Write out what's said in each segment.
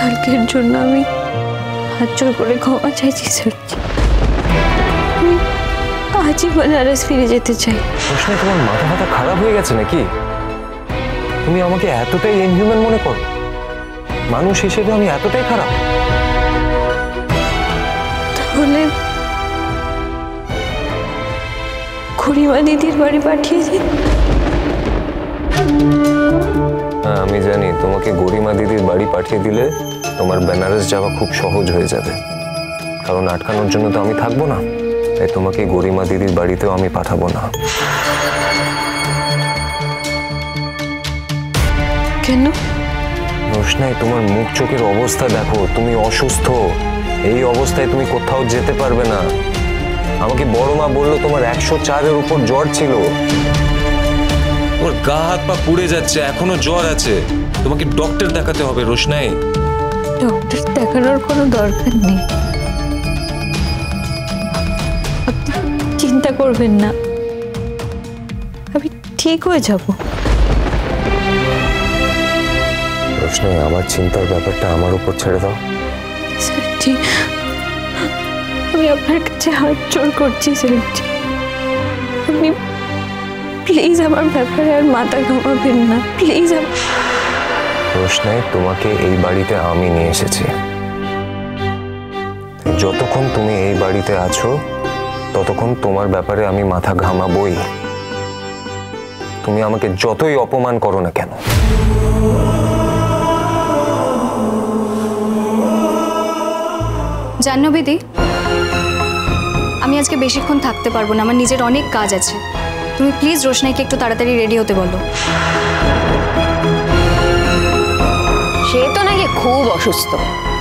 কালকের জন্য আমি হাত জোর করে ক্ষমা চাইছি স্যারজি। আমি আজই বেনারস ফিরে যেতে চাই। রোশনাই, তোমার মাথা খারাপ হয়ে গেছে নাকি? তুমি আমাকে এতটাই ইনহিউম্যান মনে করো? মানুষ হিসেবে আমি এতটাই খারাপ? তাহলে খুড়িমা দিদির বাড়ি পাঠিয়ে দিন। হ্যাঁ, আমি জানি তোমাকে গরিমা দিদির বাড়ি পাঠিয়ে দিলে তোমার বেনারস যাওয়া খুব সহজ হয়ে যাবে, কারণ আটকানোর জন্য তো আমি থাকবো না। তাই তোমাকে গরিমা দিদির বাড়িতেও আমি পাঠাবো না। কেন? রোশনাই, তোমার মুখ চোখের অবস্থা দেখো, তুমি অসুস্থ। এই অবস্থায় তুমি কোথাও যেতে পারবে না। আমাকে বড় মা বললো তোমার 104-এর উপর জ্বর ছিল। ওর গা হাত পা পুড়ে যাচ্ছে, এখনো জ্বর আছে। তোমাকে ডক্টর দেখাতে হবে রোশনাই। ডক্টর দেখানোর কোনো দরকার নেই, আপনি চিন্তা করবেন না, আমি ঠিক হয়ে যাব। রোশনাই, আমার চিন্তার ব্যাপারটা আমার উপর ছেড়ে দাও। স্যারজি, আমি আপনার কাছে হাত জোড় করছি স্যারজি, আপনি প্লিজ আমার ব্যাপারে আর মাথা ঘামাবেন না, প্লিজ। রোশনাই, তোমাকে এই বাড়িতে আমি নিয়ে এসেছি। যতক্ষণ তুমি এই বাড়িতে আছো ততক্ষণ তোমার ব্যাপারে আমি মাথা ঘামাবই। তুমি আমাকে যতই অপমান করো না কেন। জাহ্নবী দি, আমি আজকে বেশিক্ষণ থাকতে পারবো না, আমার নিজের অনেক কাজ আছে। তুমি প্লিজ রোশনাইকে একটু তাড়াতাড়ি রেডি হতে বলো। সে তো নাকি খুব অসুস্থ।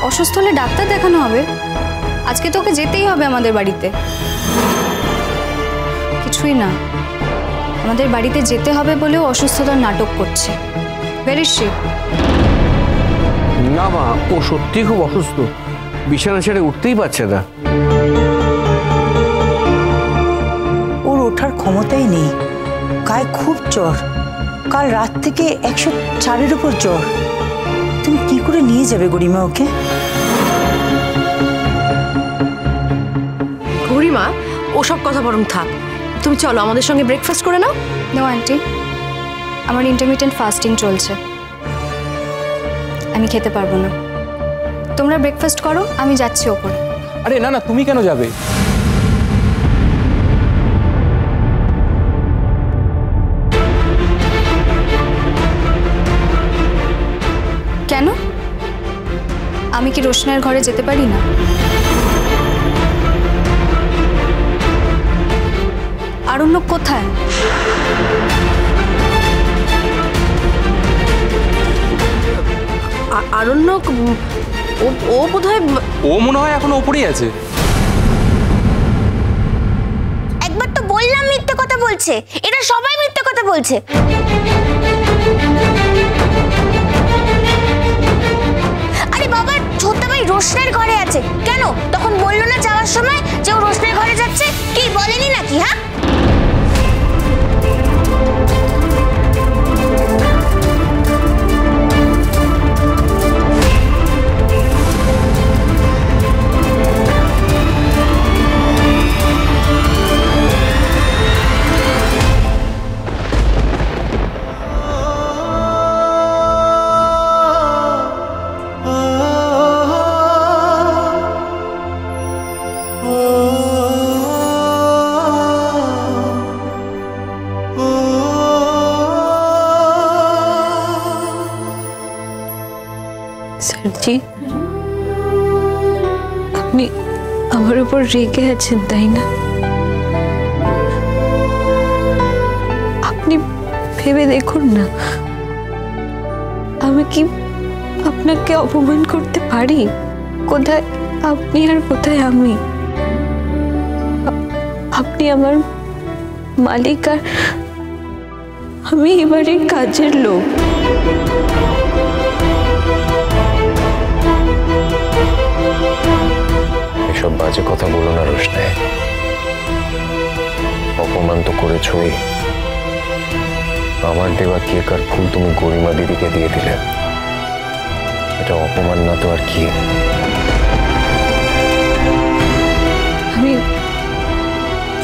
অসুস্থ হলে ডাক্তার দেখানো হবে। আজকে তো ওকে যেতেই হবে আমাদের বাড়িতে। কিছুই না, আমাদের বাড়িতে যেতে হবে বলেও অসুস্থতার নাটক করছে। Where is she? না মা, ও সত্যি খুব অসুস্থ, বিছানা ছেড়ে উঠতেই পারছে না। ওর ওঠার ক্ষমতাই নেই, গায়ে খুব জ্বর, কাল রাত থেকে 104-এর উপর জ্বর। তুমি কি করে নিয়ে যাবে গরিমা ওকে? গরিমা, ওসব কথা বরং থাক, তুমি চলো আমাদের সঙ্গে ব্রেকফাস্ট করে নাও। নো আন্টি, আমার ইন্টারমিটেন্ট ফাস্টিং চলছে, আমি খেতে পারবো না। তোমরা ব্রেকফাস্ট করো, আমি যাচ্ছি ওপরে। আরে না না, তুমি কেন যাবে? কেন? আমি কি রোশনাইয়ের ঘরে যেতে পারি না? আরণ্যক কোথায়? আরণ্যক ও বোধহয়, ও মনে হয় এখনো উপরেই আছে। একবার তো বললাম মিথ্যে কথা বলছে, এটা সবাই মিথ্যে কথা বলছে। আরে বাবা, ছোট্টা ভাই রোশনাইয়ের ঘরে আছে, কেন তখন বললো না যাওয়ার সময় যে ও রোশনাইয়ের ঘরে যাচ্ছে? কি বলেনি নাকি? হ্যাঁ, স্যারজি, আপনি আমার উপর রেগে আছেন তাই না? আপনি ভেবে দেখুন না, আমি কি আপনাকে অপমান করতে পারি? কোথায় আপনি আর কোথায় আমি? আপনি আমার মালিক আর আমি এবারে কাজের লোক। এসব বাজে কথা বলো না রোশনাই, অপমান তো করেছই। আমার দেওয়া কেক আর ফুল তুমি গরিমা দিদিকে দিয়ে দিলে। এটা অপমান না তো আর কি? আমি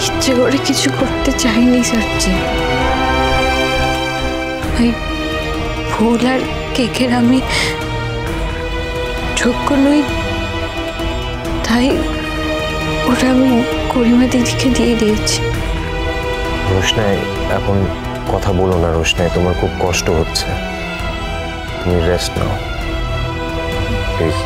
ইচ্ছে করে কিছু করতে চাইনি সত্যি। ওই ফুল আর কেকের আমি যোগ্য নই, তাই ওটা আমি গরিমা দিদিকে দিয়ে দিয়েছি। রোশনাই, এখন কথা বলো না রোশনাই, তোমার খুব কষ্ট হচ্ছে, তুমি rest now please.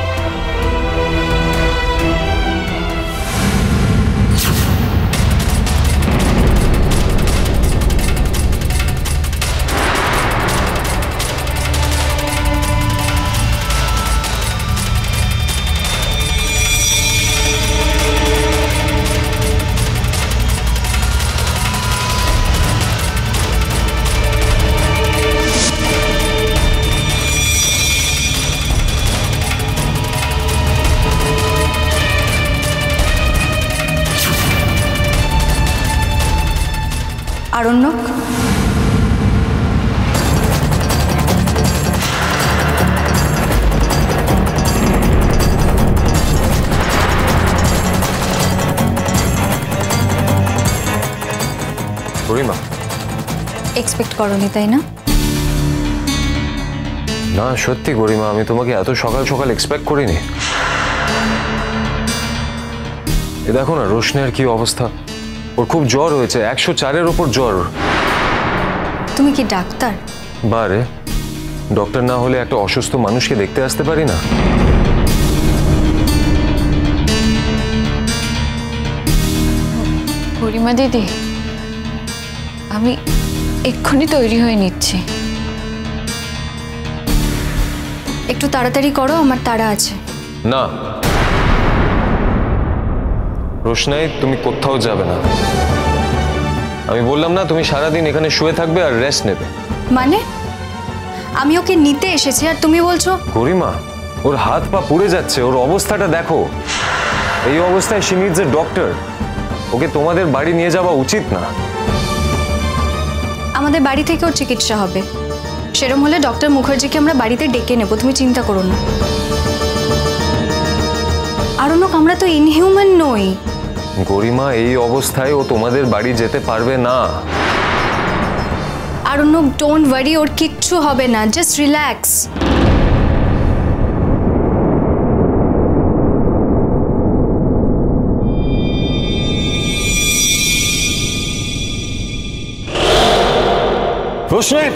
Aranyak, Garima, expect করনি তাই না? না সত্যি গরিমা, আমি তোমাকে এত সকাল সকাল এক্সপেক্ট করিনি। এ দেখো না রোশনের কি অবস্থা, ওর খুব জ্বর হয়েছে, 104-এর উপর জ্বর। তুমি কি ডাক্তার? বারে, ডক্টর না হলে একটা অসুস্থ মানুষকে দেখতে আসতে পারি না? গরিমা দিদি, আমি এক্ষুনি তৈরি হয়ে নিচ্ছি। একটু তাড়াতাড়ি করো, আমার তাড়া আছে। না রোশনাই, তুমি কোথাও যাবে না। আমি বললাম না তুমি সারাদিন এখানে শুয়ে থাকবে আর রেস্ট নেবে। মানে আমি ওকে নিতে এসেছি আর তুমি বলছো? গরিমা, ওর হাত পা পুড়ে যাচ্ছে, ওর অবস্থাটা দেখো। এই অবস্থায় শি নিডস এ ডক্টর। ওকে তোমাদের বাড়ি নিয়ে যাওয়া উচিত না। আমাদের বাড়ি থেকেও চিকিৎসা হবে, সেরকম হলে ডক্টর মুখার্জিকে আমরা বাড়িতে ডেকে নেব, তুমি চিন্তা করো না। আরণ্যক, আমরা তো ইনহিউম্যান নই। গরিমা, এই অবস্থায় ও তোমাদের বাড়ি যেতে পারবে না। আরণ্যক, ডোন্ট ওয়ারি, ওর কিচ্ছু হবে না, জাস্ট রিল্যাক্স। রোশনাই,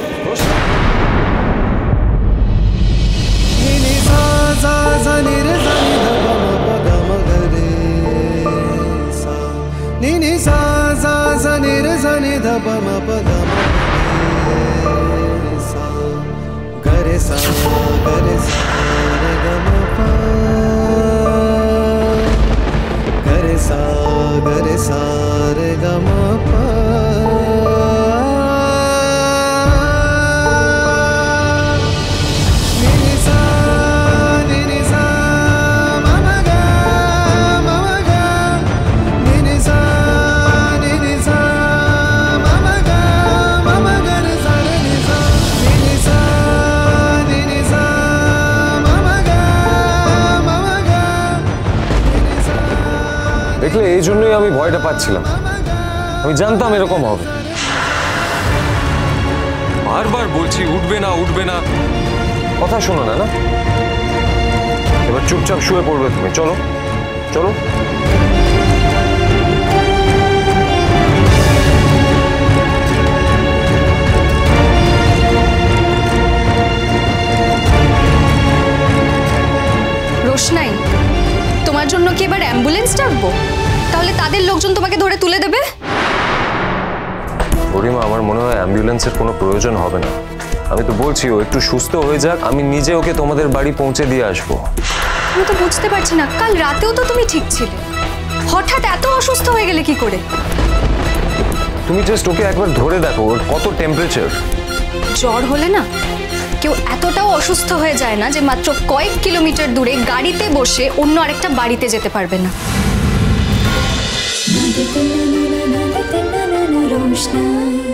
দেখলে এই জন্যই আমি ভয়টা পাচ্ছিলাম। আমি জানতাম এরকম হবে। বারবার বলছি উঠবে না উঠবে না, কথা শোনো না। না, এবার চুপচাপ শুয়ে পড়বে তুমি। চলো চলো। রোশনাই, তোমার জন্য কি এবার অ্যাম্বুলেন্স ডাকবো? তাহলে তাদের লোকজন তোমাকে ধরে তুলে দেবে। গরিমা, আমার মনে হয় অ্যাম্বুলেন্সের কোনো প্রয়োজন হবে না। আমি তো বলছি ও একটু সুস্থ হয়ে যাক, আমি নিজে ওকে তোমাদের বাড়ি পৌঁছে দিয়ে আসবো। আমি তো বুঝতে পারছি না, কাল রাতেও তো তুমি ঠিক ছিলে, হঠাৎ এত অসুস্থ হয়ে গেলে কি করে? তুমি জাস্ট ওকে একবার ধরে দেখো, ওর কত টেম্পারেচার। জ্বর হলে না কেউ এতটাও অসুস্থ হয়ে যায় না যে মাত্র কয়েক কিলোমিটার দূরে গাড়িতে বসে অন্য আরেকটা বাড়িতে যেতে পারবে না। रोशनाई।